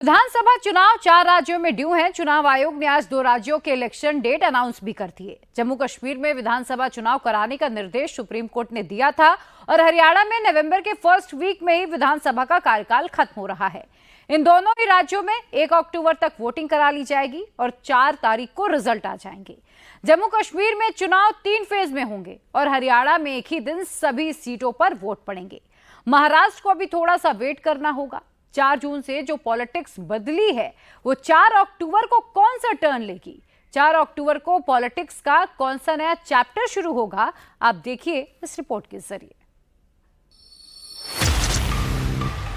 विधानसभा चुनाव 4 राज्यों में ड्यू हैं। चुनाव आयोग ने आज 2 राज्यों के इलेक्शन डेट अनाउंस भी कर दिए। जम्मू कश्मीर में विधानसभा चुनाव कराने का निर्देश सुप्रीम कोर्ट ने दिया था और हरियाणा में नवंबर के फर्स्ट वीक में ही विधानसभा का कार्यकाल खत्म हो रहा है। इन दोनों ही राज्यों में 1 अक्टूबर तक वोटिंग करा ली जाएगी और 4 तारीख को रिजल्ट आ जाएंगे। जम्मू कश्मीर में चुनाव 3 फेज में होंगे और हरियाणा में एक ही दिन सभी सीटों पर वोट पड़ेंगे। महाराष्ट्र को अभी थोड़ा सा वेट करना होगा। 4 जून से जो पॉलिटिक्स बदली है वो 4 अक्टूबर को कौन सा टर्न लेगी? 4 अक्टूबर को पॉलिटिक्स का कौन सा नया चैप्टर शुरू होगा? आप देखिए इस रिपोर्ट के जरिए।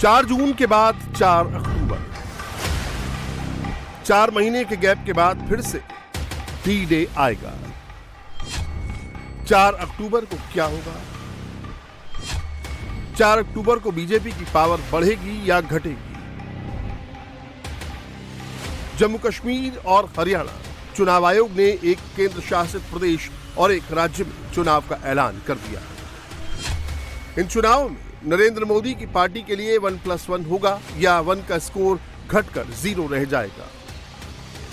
4 जून के बाद 4 अक्टूबर, 4 महीने के गैप के बाद फिर से डी डे आएगा। 4 अक्टूबर को क्या होगा? 4 अक्टूबर को बीजेपी की पावर बढ़ेगी या घटेगी? जम्मू कश्मीर और हरियाणा चुनाव आयोग ने एक केंद्र शासित प्रदेश और एक राज्य में चुनाव का ऐलान कर दिया। इन चुनावों में नरेंद्र मोदी की पार्टी के लिए 1+1 होगा या 1 का स्कोर घटकर 0 रह जाएगा।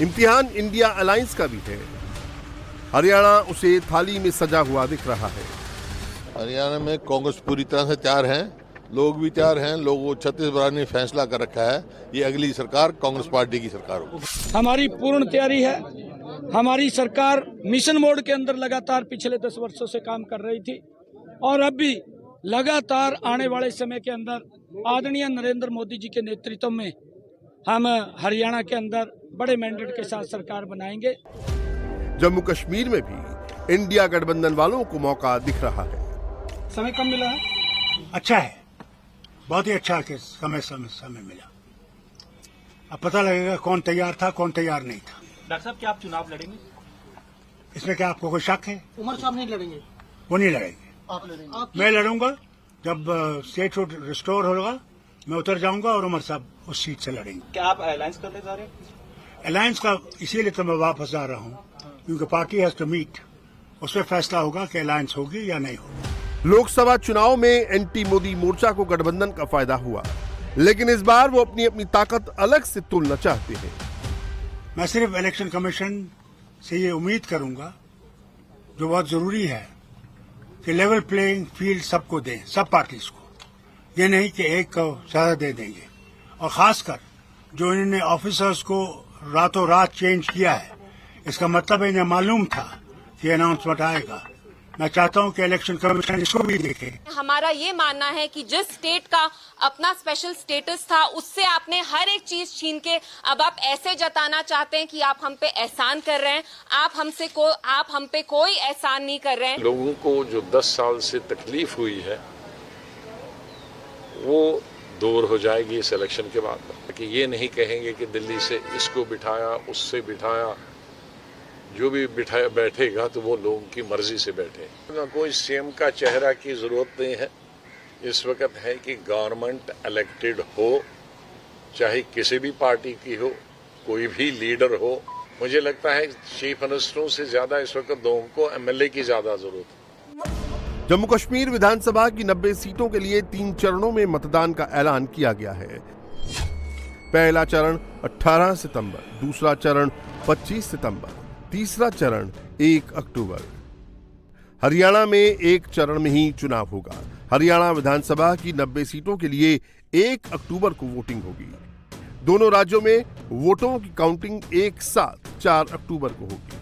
इम्तिहान इंडिया अलायंस का भी है। हरियाणा उसे थाली में सजा हुआ दिख रहा है। हरियाणा में कांग्रेस पूरी तरह से तैयार हैं, लोग भी तैयार हैं। लोगों छत्तीसगढ़ ने फैसला कर रखा है, ये अगली सरकार कांग्रेस पार्टी की सरकार होगी। हमारी पूर्ण तैयारी है। हमारी सरकार मिशन मोड के अंदर लगातार पिछले 10 वर्षों से काम कर रही थी और अब भी लगातार आने वाले समय के अंदर आदरणीय नरेंद्र मोदी जी के नेतृत्व में हम हरियाणा के अंदर बड़े मैंडेट के साथ सरकार बनाएंगे। जम्मू कश्मीर में भी इंडिया गठबंधन वालों को मौका दिख रहा है। समय कम मिला है, अच्छा है, बहुत ही अच्छा कि समय मिला। अब पता लगेगा कौन तैयार था कौन तैयार नहीं था। डॉक्टर साहब क्या आप चुनाव लड़ेंगे? इसमें क्या आपको कोई शक है? उमर साहब नहीं लड़ेंगे? वो नहीं लड़ेंगे। आप लड़ेंगे? मैं लड़ूंगा। जब स्टेट रिस्टोर होगा मैं उतर जाऊंगा और उमर साहब उस सीट से लड़ेंगे। क्या आप अलायंस करने जा रहे हैं? अलायंस का इसीलिए तो मैं वापस आ रहा हूँ क्योंकि पार्टी हैज टू मीट। उसमें फैसला होगा कि अलायंस होगी या नहीं होगी। लोकसभा चुनाव में एंटी मोदी मोर्चा को गठबंधन का फायदा हुआ, लेकिन इस बार वो अपनी अपनी ताकत अलग से तुलना चाहते हैं। मैं सिर्फ इलेक्शन कमीशन से ये उम्मीद करूंगा, जो बहुत जरूरी है, कि लेवल प्लेइंग फील्ड सबको दें, सब पार्टीज को। ये नहीं कि एक को ज्यादा दे देंगे। और खासकर जो इन्होंने ऑफिसर्स को रातों रात चेंज किया है, इसका मतलब इन्हें मालूम था कि अनाउंसमेंट आएगा। मैं चाहता हूं कि इलेक्शन कमीशन इसको भी देखे। हमारा ये मानना है कि जिस स्टेट का अपना स्पेशल स्टेटस था उससे आपने हर एक चीज छीन के अब आप ऐसे जताना चाहते हैं कि आप हम पे एहसान कर रहे हैं। आप हम पे कोई एहसान नहीं कर रहे हैं। लोगों को जो 10 साल से तकलीफ हुई है वो दूर हो जाएगी इस इलेक्शन के बाद। कि ये नहीं कहेंगे कि दिल्ली से इसको बिठाया उससे बिठाया, जो भी बिठाया बैठेगा तो वो लोगों की मर्जी से बैठे। कोई सीएम का चेहरा की जरूरत नहीं है। इस वक्त है कि गवर्नमेंट इलेक्टेड हो, चाहे किसी भी पार्टी की हो, कोई भी लीडर हो। मुझे लगता है चीफ मिनिस्टरों से ज्यादा इस वक्त लोगों को एमएलए की ज्यादा जरूरत है। जम्मू कश्मीर विधानसभा की 90 सीटों के लिए 3 चरणों में मतदान का ऐलान किया गया है। पहला चरण 18 सितंबर, दूसरा चरण 25 सितंबर, तीसरा चरण 1 अक्टूबर। हरियाणा में एक चरण में ही चुनाव होगा। हरियाणा विधानसभा की 90 सीटों के लिए 1 अक्टूबर को वोटिंग होगी। दोनों राज्यों में वोटों की काउंटिंग एक साथ 4 अक्टूबर को होगी।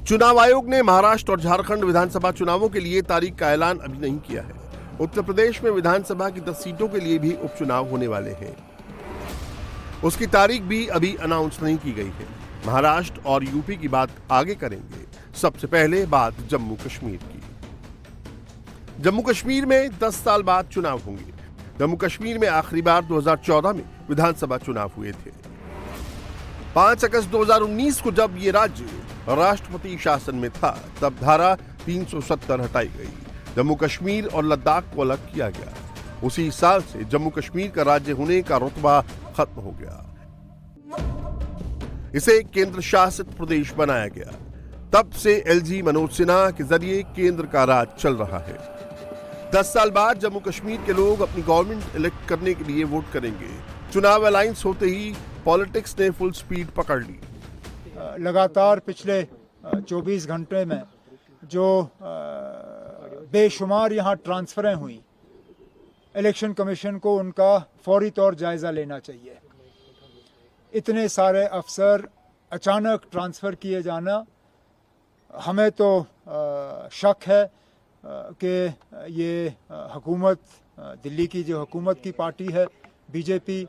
चुनाव आयोग ने महाराष्ट्र और झारखंड विधानसभा चुनावों के लिए तारीख का ऐलान अभी नहीं किया है। उत्तर प्रदेश में विधानसभा की 10 सीटों के लिए भी उपचुनाव होने वाले हैं। उसकी तारीख भी अभी अनाउंस नहीं की गई है। महाराष्ट्र और यूपी की बात आगे करेंगे। सबसे पहले बात जम्मू कश्मीर की। जम्मू कश्मीर में 10 साल बाद चुनाव होंगे। जम्मू कश्मीर में आखिरी बार 2014 में विधानसभा चुनाव हुए थे। 5 अगस्त 2019 को जब ये राज्य राष्ट्रपति शासन में था, तब धारा 370 हटाई गई। जम्मू कश्मीर और लद्दाख को अलग किया गया। उसी साल से जम्मू कश्मीर का राज्य होने का रुतबा खत्म हो गया। इसे केंद्र शासित प्रदेश बनाया गया। तब से एलजी मनोज सिन्हा के जरिए केंद्र का राज चल रहा है। 10 साल बाद जम्मू कश्मीर के लोग अपनी गवर्नमेंट इलेक्ट करने के लिए वोट करेंगे। चुनाव अलायंस होते ही पॉलिटिक्स ने फुल स्पीड पकड़ ली। लगातार पिछले 24 घंटे में जो बेशुमार यहाँ ट्रांसफरें हुई, इलेक्शन कमीशन को उनका फौरी तौर जायजा लेना चाहिए। इतने सारे अफसर अचानक ट्रांसफ़र किए जाना, हमें तो शक है कि ये हुकूमत, दिल्ली की जो हुकूमत की पार्टी है बीजेपी,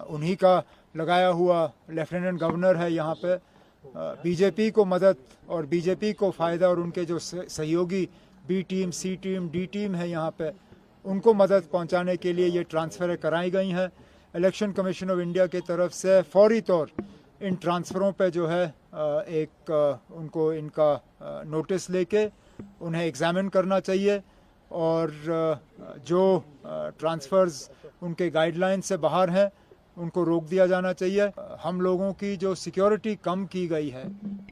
उन्हीं का लगाया हुआ लेफ्टिनेंट गवर्नर है यहाँ पे। बीजेपी को मदद और बीजेपी को फ़ायदा, और उनके जो सहयोगी बी टीम, सी टीम, डी टीम है यहाँ पे, उनको मदद पहुँचाने के लिए ये ट्रांसफ़रें कराई गई हैं। इलेक्शन कमीशन ऑफ इंडिया की तरफ से फौरी तौर इन ट्रांसफ़रों पे जो है उनको इनका नोटिस लेके उन्हें एग्ज़ामिन करना चाहिए, और जो ट्रांसफ़र्स उनके गाइडलाइन से बाहर हैं उनको रोक दिया जाना चाहिए। हम लोगों की जो सिक्योरिटी कम की गई है,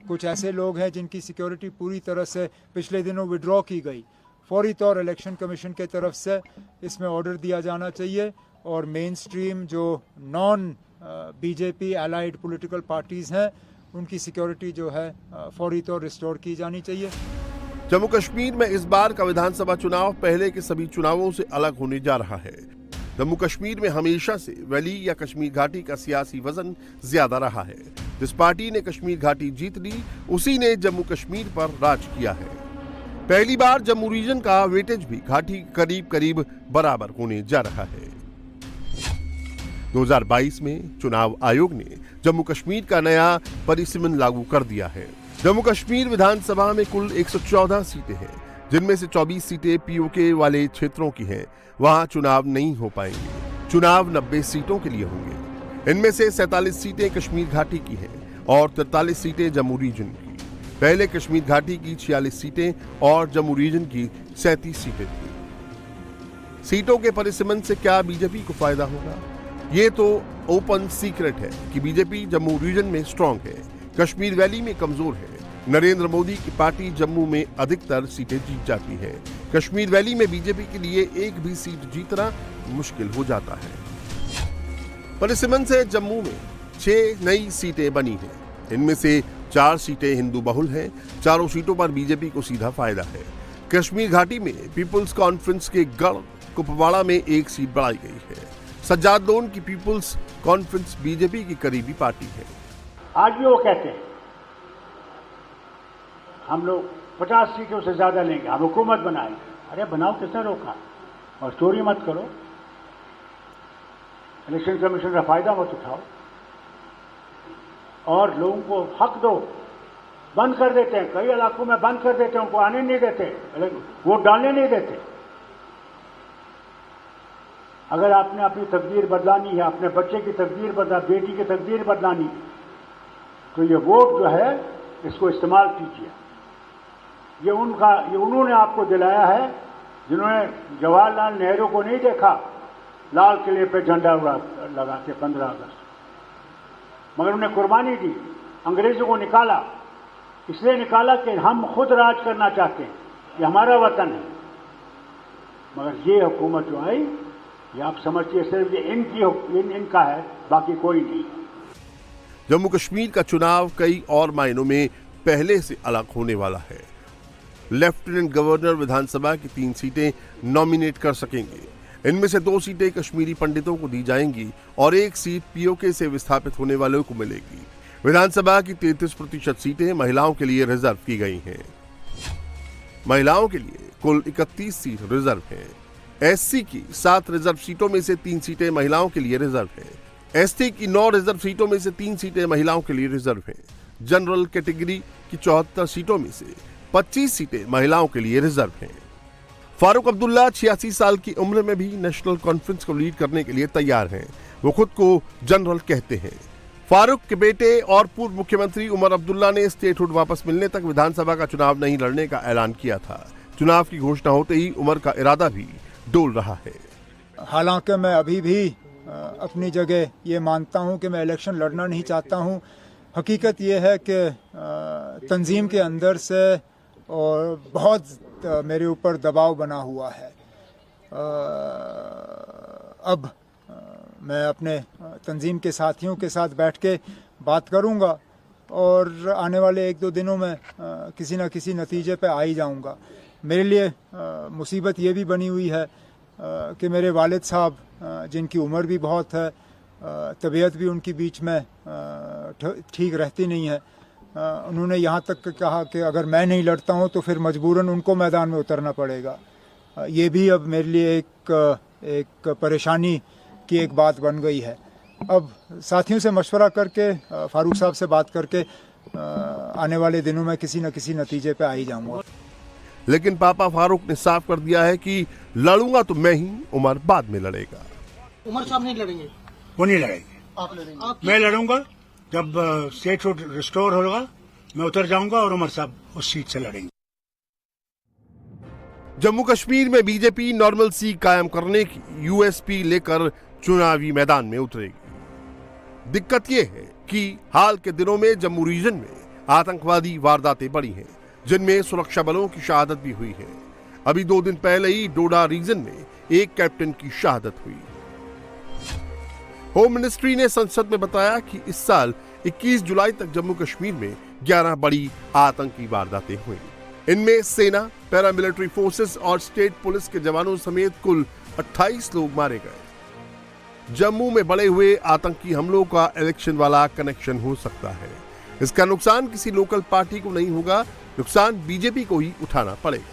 कुछ ऐसे लोग हैं जिनकी सिक्योरिटी पूरी तरह से पिछले दिनों विड्रॉ की गई, फौरी तौर इलेक्शन कमीशन के तरफ से इसमें ऑर्डर दिया जाना चाहिए, और मेन स्ट्रीम जो non BJP allied political parties हैं उनकी सिक्योरिटी जो है फौरी तौर रिस्टोर की जानी चाहिए। जम्मू कश्मीर में इस बार का विधानसभा चुनाव पहले के सभी चुनावों से अलग होने जा रहा है। जम्मू कश्मीर में हमेशा से वैली या कश्मीर घाटी का सियासी वजन ज्यादा रहा है। जिस पार्टी ने कश्मीर घाटी जीत ली, उसी ने जम्मू कश्मीर पर राज किया है। पहली बार जम्मू रीजन का वेटेज भी घाटी करीब करीब बराबर होने जा रहा है। 2022 में चुनाव आयोग ने जम्मू कश्मीर का नया परिसीमन लागू कर दिया है। जम्मू कश्मीर विधानसभा में कुल 114 सीटें हैं, जिनमें से 24 सीटें पीओके वाले क्षेत्रों की हैं। वहां चुनाव नहीं हो पाएंगे। चुनाव 90 सीटों के लिए होंगे। इनमें से 47 सीटें कश्मीर घाटी की हैं और 43 सीटें जम्मू रीजन की। पहले कश्मीर घाटी की 46 सीटें और जम्मू रीजन की 37 सीटें थी। सीटों के परिसीमन से क्या बीजेपी को फायदा होगा? ये तो ओपन सीक्रेट है कि बीजेपी जम्मू रीजन में स्ट्रांग है, कश्मीर वैली में कमजोर है। नरेंद्र मोदी की पार्टी जम्मू में अधिकतर सीटें जीत जाती है। कश्मीर वैली में बीजेपी के लिए एक भी सीट जीतना मुश्किल हो जाता है। परिसीमन से जम्मू में 6 नई सीटें बनी हैं। इनमें से 4 सीटें हिंदू बहुल हैं। चारों सीटों पर बीजेपी को सीधा फायदा है। कश्मीर घाटी में पीपुल्स कॉन्फ्रेंस के गढ़ कुपवाड़ा में 1 सीट बढ़ाई गई है। सज्जाद लोन की पीपुल्स कॉन्फ्रेंस बीजेपी की करीबी पार्टी है। आज भी वो कहते हैं हम लोग 50 सीटों से ज्यादा लेंगे, हम हुकूमत बनाएंगे। अरे बनाओ, किसने रोका? और चोरी मत करो, इलेक्शन कमीशन का फायदा मत उठाओ, और लोगों को हक दो। बंद कर देते हैं, कई इलाकों में बंद कर देते हैं, उनको आने नहीं देते, वोट डालने नहीं देते। अगर आपने अपनी तकदीर बदलानी है, अपने बच्चे की तकदीर बदलानी, बेटी की तकदीर बदलानी, तो ये वोट जो है इसको इस्तेमाल कीजिए। ये उन्होंने आपको दिलाया है जिन्होंने जवाहरलाल नेहरू को नहीं देखा लाल किले पे झंडा लगा के 15 अगस्त, मगर उन्हें कुर्बानी दी, अंग्रेजों को निकाला। इसलिए निकाला कि हम खुद राज करना चाहते हैं, ये हमारा वतन है। मगर ये हुकूमत जो आई, ये आप समझिए सिर्फ ये इनका है, बाकी कोई नहीं। जम्मू कश्मीर का चुनाव कई और मायनों में पहले से अलग होने वाला है। लेफ्टिनेंट गवर्नर विधानसभा की 3 सीटें नॉमिनेट कर सकेंगे। इनमें से 2 सीटें कश्मीरी पंडितों को दी जाएंगी और 1 सीट पीओके से विस्थापित होने वालों को मिलेगी। विधानसभा की 33% सीटें महिलाओं के लिए रिजर्व की गई हैं। महिलाओं के लिए कुल 31 सीट रिजर्व हैं। एससी की 7 रिजर्व सीटों में से 3 सीटें महिलाओं के लिए रिजर्व हैं। एसटी की 9 रिजर्व सीटों में से 3 सीटें महिलाओं के लिए रिजर्व हैं। जनरल कैटेगरी की 74 सीटों में से 25 सीटें महिलाओं के लिए रिजर्व हैं। फारूक अब्दुल्ला 86 साल की उम्र में भी नेशनल कॉन्फ्रेंस को लीड करने के लिए तैयार हैं। वो खुद को जनरल कहते हैं। फारूक के बेटे और पूर्व मुख्यमंत्री उमर अब्दुल्ला ने स्टेटहुड वापस मिलने तक विधानसभा का चुनाव नहीं लड़ने का ऐलान किया था। चुनाव की घोषणा होते ही उमर का इरादा भी डोल रहा है। हालांकि मैं अभी भी अपनी जगह ये मानता हूं कि मैं इलेक्शन लड़ना नहीं चाहता हूं। हकीकत ये है कि तंजीम के अंदर से और बहुत मेरे ऊपर दबाव बना हुआ है। अब मैं अपने तंजीम के साथियों के साथ बैठ के बात करूंगा और आने वाले 1-2 दिनों में किसी न किसी नतीजे पे आ ही जाऊंगा। मेरे लिए मुसीबत ये भी बनी हुई है कि मेरे वालिद साहब जिनकी उम्र भी बहुत है, तबीयत भी उनकी बीच में ठीक रहती नहीं है, उन्होंने यहाँ तक कहा कि अगर मैं नहीं लड़ता हूँ तो फिर मजबूरन उनको मैदान में उतरना पड़ेगा। ये भी अब मेरे लिए एक परेशानी की एक बात बन गई है। अब साथियों से मशवरा करके, फारूक साहब से बात करके आने वाले दिनों में किसी न किसी नतीजे पे आ ही जाऊंगा। लेकिन पापा फारूक ने साफ कर दिया है कि लड़ूंगा तो मैं ही, उमर बाद में लड़ेगा। उमर साहब नहीं लड़ेंगे? वो नहीं लड़ेंगे। आप लड़ेंगे? मैं लड़ूंगा। जब स्टेट रिस्टोर होगा मैं उतर जाऊंगा और उमर साहब उस सीट से लड़ेंगे। जम्मू कश्मीर में बीजेपी नॉर्मल सी कायम करने की यूएसपी लेकर चुनावी मैदान में उतरेगी। दिक्कत यह है कि हाल के दिनों में जम्मू रीजन में आतंकवादी वारदातें बढ़ी हैं, जिनमें सुरक्षा बलों की शहादत भी हुई है। अभी 2 दिन पहले ही डोडा रीजन में एक कैप्टन की शहादत हुई। होम मिनिस्ट्री ने संसद में बताया कि इस साल 21 जुलाई तक जम्मू कश्मीर में 11 बड़ी आतंकी वारदातें हुई। इनमें सेना, पैरामिलिट्री फोर्सेस और स्टेट पुलिस के जवानों समेत कुल 28 लोग मारे गए। जम्मू में बड़े हुए आतंकी हमलों का इलेक्शन वाला कनेक्शन हो सकता है। इसका नुकसान किसी लोकल पार्टी को नहीं होगा, नुकसान बीजेपी को ही उठाना पड़ेगा।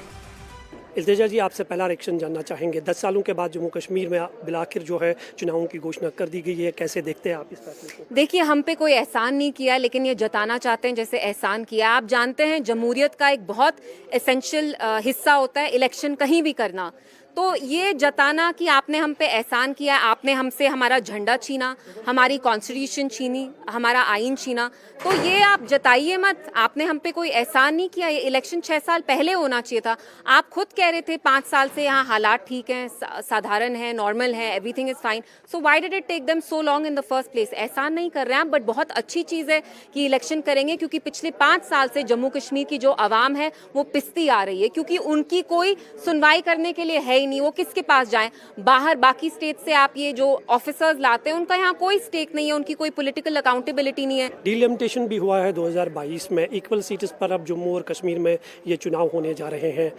इल्तिजा जी, आपसे पहला रिएक्शन जानना चाहेंगे। 10 सालों के बाद जम्मू कश्मीर में बिलाखिर जो है चुनावों की घोषणा कर दी गई है, कैसे देखते हैं आप इस फैसले को? देखिए, हम पे कोई एहसान नहीं किया, लेकिन ये जताना चाहते हैं जैसे एहसान किया। आप जानते हैं जमहूरियत का एक बहुत एसेंशियल हिस्सा होता है इलेक्शन कहीं भी करना। तो ये जताना कि आपने हम पे एहसान किया, आपने हमसे हमारा झंडा छीना, हमारी कॉन्स्टिट्यूशन छीनी, हमारा आइन छीना, तो ये आप जताइए मत। आपने हम पे कोई एहसान नहीं किया। ये इलेक्शन 6 साल पहले होना चाहिए था। आप खुद कह रहे थे 5 साल से यहाँ हालात ठीक हैं, साधारण है, नॉर्मल है, everything is fine. So why did it take them so long in the first place? एहसान नहीं कर रहे हैं आप, बट बहुत अच्छी चीज़ है कि इलेक्शन करेंगे, क्योंकि पिछले 5 साल से जम्मू कश्मीर की जो आवाम है वो पिसती आ रही है, क्योंकि उनकी कोई सुनवाई करने के लिए है ही नहीं। वो किसके पास जाएं? बाहर बाकी स्टेट से आप ये जो ऑफिसर्स लाते हैं उनका यहाँ कोई स्टेक नहीं है, उनकी कोई पॉलिटिकल अकाउंटेबिलिटी नहीं है। डिलिमिटेशन भी हुआ है 2022 में, इक्वल सीट्स पर अब जम्मू और कश्मीर में ये चुनाव होने जा रहे हैं।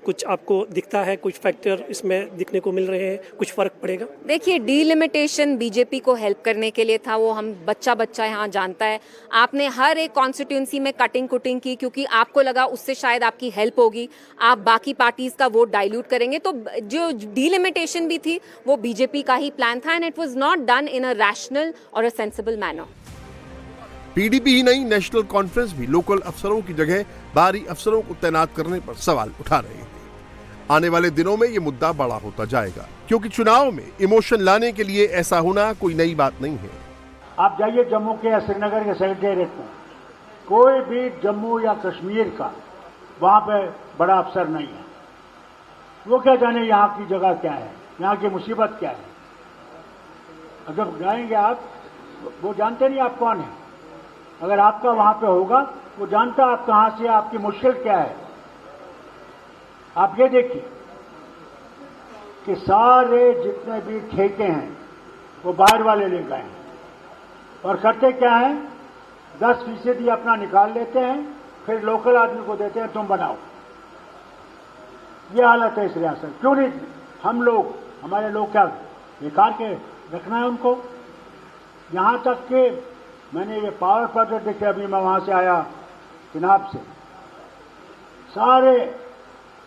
कुछ आपको दिखता है, कुछ फैक्टर इसमें दिखने को मिल रहे हैं, कुछ फर्क पड़ेगा? देखिए, डीलिमिटेशन बीजेपी को हेल्प करने के लिए था, वो हम बच्चा यहाँ जानता है। आपने हर एक कॉन्स्टिट्यूंसी में कटिंग कुटिंग की, क्योंकि आपको लगा उससे शायद आपकी हेल्प होगी, आप बाकी पार्टीज का वोट डाइल्यूट करेंगे। तो जो डीलिमिटेशन भी थी वो बीजेपी का ही प्लान था, and it was not done in a rational और अ सेंसिबल मैनर। पीडीपी ही नहीं, नेशनल कॉन्फ्रेंस भी लोकल अफसरों की जगह बाहरी अफसरों को तैनात करने पर सवाल उठा रहे हैं। आने वाले दिनों में ये मुद्दा बड़ा होता जाएगा, क्योंकि चुनाव में इमोशन लाने के लिए ऐसा होना कोई नई बात नहीं है। आप जाइए जम्मू के या श्रीनगर के सेक्रेटेरिएट में, कोई भी जम्मू या कश्मीर का वहां पे बड़ा अफसर नहीं है। वो क्या जाने यहाँ की जगह क्या है, यहाँ की मुसीबत क्या है। अगर जाएंगे आप, वो जानते नहीं आप कौन है। अगर आपका वहां पे होगा, वो जानता आप कहां से, आपकी मुश्किल क्या है। आप ये देखिए कि सारे जितने भी ठेके हैं वो बाहर वाले ले गए हैं, और करते क्या है, 10% अपना निकाल लेते हैं, फिर लोकल आदमी को देते हैं, तुम बनाओ। ये हालत है इस रियासत। क्यों नहीं हम लोग, हमारे लोग क्या बेकार के रखना है उनको? यहां तक कि मैंने ये पावर प्रोजेक्ट देखे, अभी मैं वहां से आया चिनाब से, सारे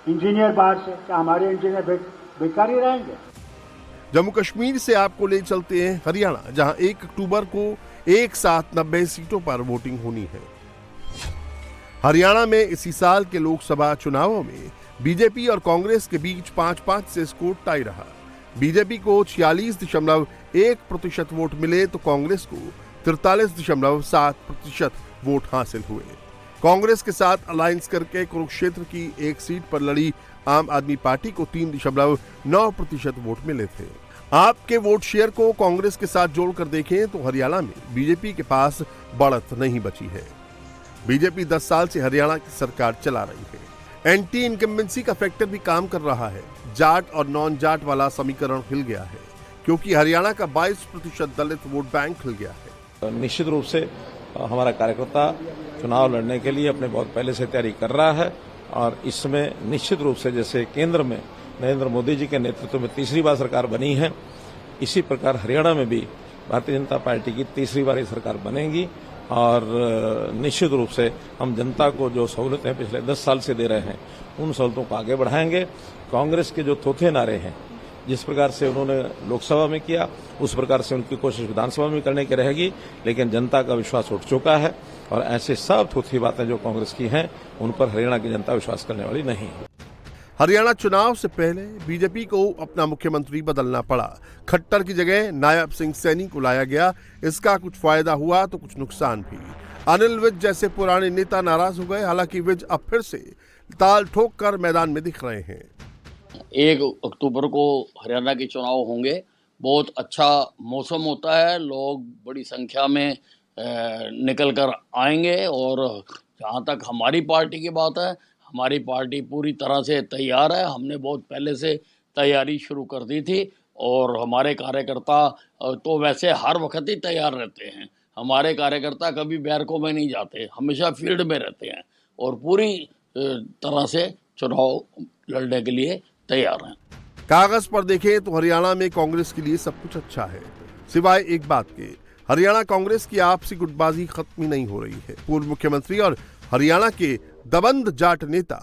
इंजीनियर बाहर से। क्या हमारे इंजीनियर बेकार ही रहेंगे? जम्मू कश्मीर से आपको ले चलते हैं हरियाणा, जहां 1 अक्टूबर को एक साथ 90 सीटों पर वोटिंग होनी है। हरियाणा में इसी साल के लोकसभा चुनावों में बीजेपी और कांग्रेस के बीच 5-5 से स्कोर टाई रहा। बीजेपी को 46.1% वोट मिले तो कांग्रेस को 43.7% वोट हासिल हुए। कांग्रेस के साथ अलायंस करके कुरुक्षेत्र की एक सीट पर लड़ी आम आदमी पार्टी को 3.9% वोट मिले थे। आपके वोट शेयर को कांग्रेस के साथ जोड़कर देखें तो हरियाणा में बीजेपी के पास बढ़त नहीं बची है। बीजेपी 10 साल से हरियाणा की सरकार चला रही है। एंटी इनकम्बेंसी का फैक्टर भी काम कर रहा है। जाट और नॉन जाट वाला समीकरण हिल गया है, क्योंकि हरियाणा का 22% दलित वोट बैंक खिल गया है। निश्चित रूप से हमारा कार्यकर्ता चुनाव लड़ने के लिए अपने बहुत पहले से तैयारी कर रहा है और इसमें निश्चित रूप से जैसे केंद्र में नरेंद्र मोदी जी के नेतृत्व में तीसरी बार सरकार बनी है, इसी प्रकार हरियाणा में भी भारतीय जनता पार्टी की तीसरी बार सरकार बनेगी और निश्चित रूप से हम जनता को जो सहूलतें पिछले 10 साल से दे रहे हैं उन सहूलतों को आगे बढ़ाएंगे। कांग्रेस के जो थोथे नारे हैं, जिस प्रकार से उन्होंने लोकसभा में किया उस प्रकार से उनकी कोशिश विधानसभा में करने की रहेगी, लेकिन जनता का विश्वास उठ चुका है और ऐसे सब थोथी बातें जो कांग्रेस की हैं उन पर हरियाणा की जनता विश्वास करने वाली नहीं है। हरियाणा चुनाव से पहले बीजेपी को अपना मुख्यमंत्री बदलना पड़ा। खट्टर की जगह नायब सिंह सैनी को लाया गया। इसका कुछ फायदा हुआ तो कुछ नुकसान भी। अनिल विज जैसे पुराने नेता नाराज हो गए, हालांकि विज अब फिर से ताल ठोक कर मैदान में दिख रहे हैं। 1 अक्टूबर को हरियाणा के चुनाव होंगे। बहुत अच्छा मौसम होता है, लोग बड़ी संख्या में निकल कर आएंगे और जहाँ तक हमारी पार्टी की बात है, हमारी पार्टी पूरी तरह से तैयार है। हमने बहुत पहले से तैयारी शुरू कर दी थी और हमारे कार्यकर्ता तो वैसे हर वक्त ही तैयार रहते हैं। हमारे कार्यकर्ता कभी बैरकों में नहीं जाते, हमेशा फील्ड में रहते हैं और पूरी तरह से चुनाव लड़ने के लिए तैयार हैं। कागज पर देखें तो हरियाणा में कांग्रेस के लिए सब कुछ अच्छा है, सिवाय एक बात के। हरियाणा कांग्रेस की आपसी गुटबाजी खत्म ही नहीं हो रही है। पूर्व मुख्यमंत्री और हरियाणा के दबंग जाट नेता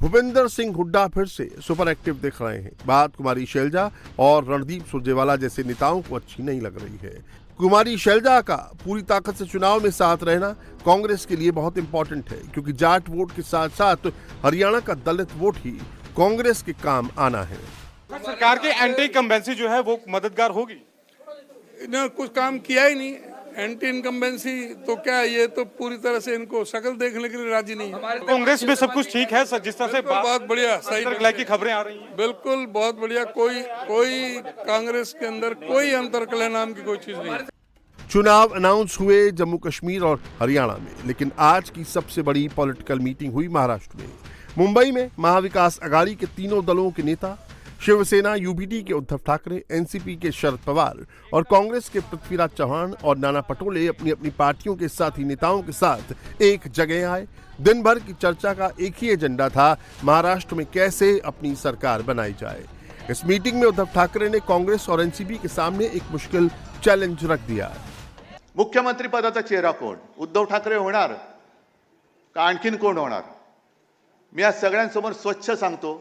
भूपेंद्र सिंह हुड्डा फिर से सुपर एक्टिव दिख रहे हैं। बात कुमारी शैलजा और रणदीप सुरजेवाला जैसे नेताओं को अच्छी नहीं लग रही है। कुमारी शैलजा का पूरी ताकत से चुनाव में साथ रहना कांग्रेस के लिए बहुत इंपॉर्टेंट है, क्योंकि जाट वोट के साथ साथ हरियाणा का दलित वोट ही कांग्रेस के काम आना है। सरकार की एंटी इनकम्बेंसी जो है वो मददगार होगी। इन्होंने कुछ काम किया ही नहीं। एंटी इनकम्बेंसी तो क्या, ये तो पूरी तरह से इनको शक्ल देखने के लिए राजी नहीं है। कांग्रेस में सब कुछ ठीक है सर, जिस तरह से बहुत बढ़िया, सही की खबरें आ रही हैं। बिल्कुल बहुत बढ़िया। कोई कांग्रेस के अंदर कोई अंतरकलह नाम की कोई चीज नहीं। चुनाव अनाउंस हुए जम्मू कश्मीर और हरियाणा में, लेकिन आज की सबसे बड़ी पॉलिटिकल मीटिंग हुई महाराष्ट्र में। मुंबई में महाविकास आघाड़ी के तीनों दलों के नेता, शिवसेना यूबीटी के उद्धव ठाकरे, एनसीपी के शरद पवार और कांग्रेस के पृथ्वीराज चौहान और नाना पटोले अपनी अपनी पार्टियों के साथी नेताओं के साथ एक जगह आए। दिन भर की चर्चा का एक ही एजेंडा था, महाराष्ट्र में कैसे अपनी सरकार बनाई जाए। इस मीटिंग में उद्धव ठाकरे ने कांग्रेस और एनसीपी के सामने एक मुश्किल चॅलेंज रख दिया। मुख्यमंत्री पदाचा चेहरा कोण? उद्धव ठाकरे होणार का आणखीन कोण होणार? मी आज सगळ्यांसमोर स्वच्छ सांगतो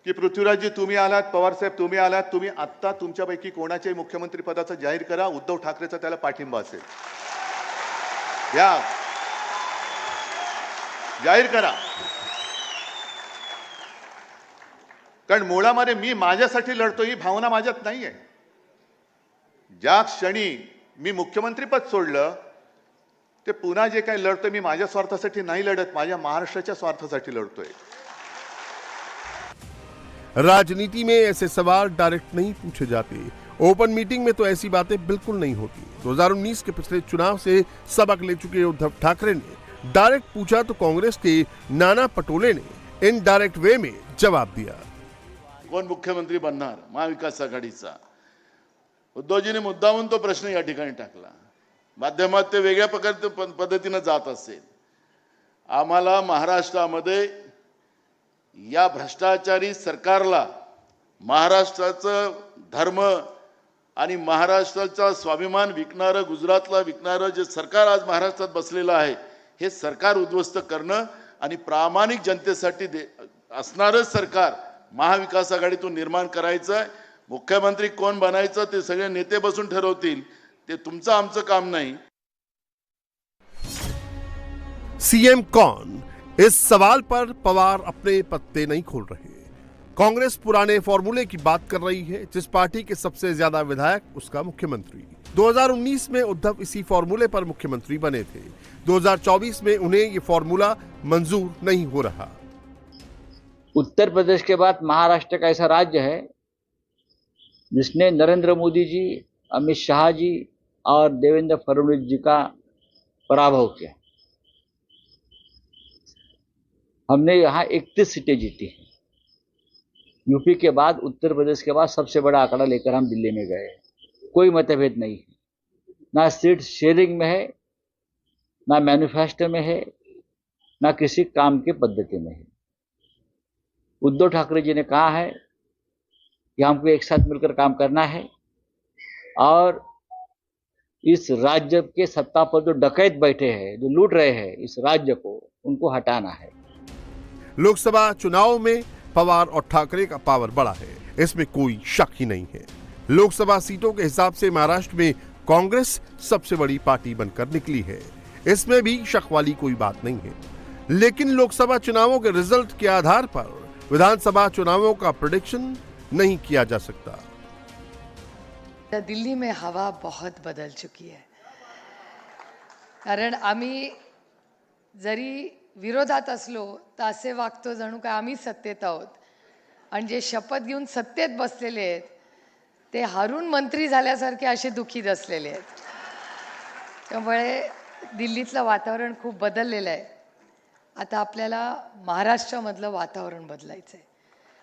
की पृथ्वीराजजी तुम्ही आलात, पवार साहेब तुम्ही आलात, तुम्ही आत्ता तुमच्यापैकी कोणाच्याही मुख्यमंत्री पदाचा जाहीर करा, उद्धव ठाकरेचा त्याला पाठिंबा असेल, या जाहीर करा। कारण मुळामध्ये मी माझ्यासाठी लढतो ही भावना माझ्यात नाहीये। ज्या क्षणी मी मुख्यमंत्री पद सोडलं ते पुन्हा जे काही लढतोय मी माझ्या स्वार्थासाठी नाही लढत, माझ्या महाराष्ट्राच्या स्वार्थासाठी लढतोय। राजनीति में ऐसे सवाल डायरेक्ट नहीं पूछे जाते। ओपन मीटिंग में तो ऐसी बातें बिल्कुल नहीं होती। 2019 के पिछले चुनाव से सबक ले चुके उद्धव ठाकरे ने डायरेक्ट पूछा तो कांग्रेस के नाना पटोले ने इनडायरेक्ट वे में जवाब दिया। कोण मुख्यमंत्री बनणार महाविकास आघाडीचा? उद्धवजीने मुद्दामून तो प्रश्न या ठिकाणी टाकला। माध्यमात ते वेगळ्या पद्धतीने जात असेल। आम्हाला महाराष्ट्रामध्ये या भ्रष्टाचारी सरकारला महाराष्ट्राचं धर्म आणि महाराष्ट्राचा स्वाभिमान विकणारं, गुजरातला विकणारं जे सरकार आज महाराष्ट्रात बसलेलं आहे, हे सरकार उद्ध्वस्त करणं आणि प्रामाणिक जनतेसाठी असणारं सरकार महाविकास आघाडीतून निर्माण करायचं आहे। मुख्यमंत्री कोण बनायचं ते सगळे नेते बसून ठरवतील, ते तुमचं आमचं काम नाही। सीएम कौन, इस सवाल पर पवार अपने पत्ते नहीं खोल रहे। कांग्रेस पुराने फॉर्मूले की बात कर रही है, जिस पार्टी के सबसे ज्यादा विधायक उसका मुख्यमंत्री। 2019 में उद्धव इसी फॉर्मूले पर मुख्यमंत्री बने थे। 2024 में उन्हें ये फॉर्मूला मंजूर नहीं हो रहा। उत्तर प्रदेश के बाद महाराष्ट्र का ऐसा राज्य है जिसने नरेंद्र मोदी जी, अमित शाह जी और देवेंद्र फडणवीस जी का पराभव किया। हमने यहाँ 31 सीटें जीती हैं। यूपी के बाद उत्तर प्रदेश के बाद सबसे बड़ा आंकड़ा लेकर हम दिल्ली में गए। कोई मतभेद नहीं है, ना सीट शेयरिंग में है, ना मैनिफेस्टो में है, ना किसी काम की पद्धति में है। उद्धव ठाकरे जी ने कहा है कि हमको एक साथ मिलकर काम करना है और इस राज्य के सत्ता पर जो डकैत बैठे हैं, जो लूट रहे हैं इस राज्य को, उनको हटाना है। लोकसभा चुनाव में पवार और ठाकरे का पावर बड़ा है, इसमें कोई शक ही नहीं है। लोकसभा सीटों के हिसाब से महाराष्ट्र में कांग्रेस सबसे बड़ी पार्टी बनकर निकली है, इसमें भी शक वाली कोई बात नहीं है। लेकिन लोकसभा चुनावों के रिजल्ट के आधार पर विधानसभा चुनावों का प्रेडिक्शन नहीं किया जा सकता। दिल्ली में हवा बहुत बदल चुकी है, कारण आम्ही जरी विरोधात असलो तर असे वागतो जणू काय आम्ही सत्तेत आहोत, आणि जे शपथ घेऊन सत्तेत बसलेले आहेत ते हारून मंत्री झाल्यासारखे असे दुःखी असलेले आहेत। त्यामुळे दिल्लीतलं वातावरण खूप बदललेलं आहे। आता आपल्याला महाराष्ट्रामधलं वातावरण बदलायचं आहे,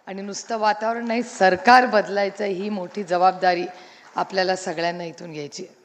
आणि नुसतं वातावरण नाही, सरकार बदलायचं, ही मोठी जबाबदारी आपल्याला सगळ्यांना इथून घ्यायची आहे।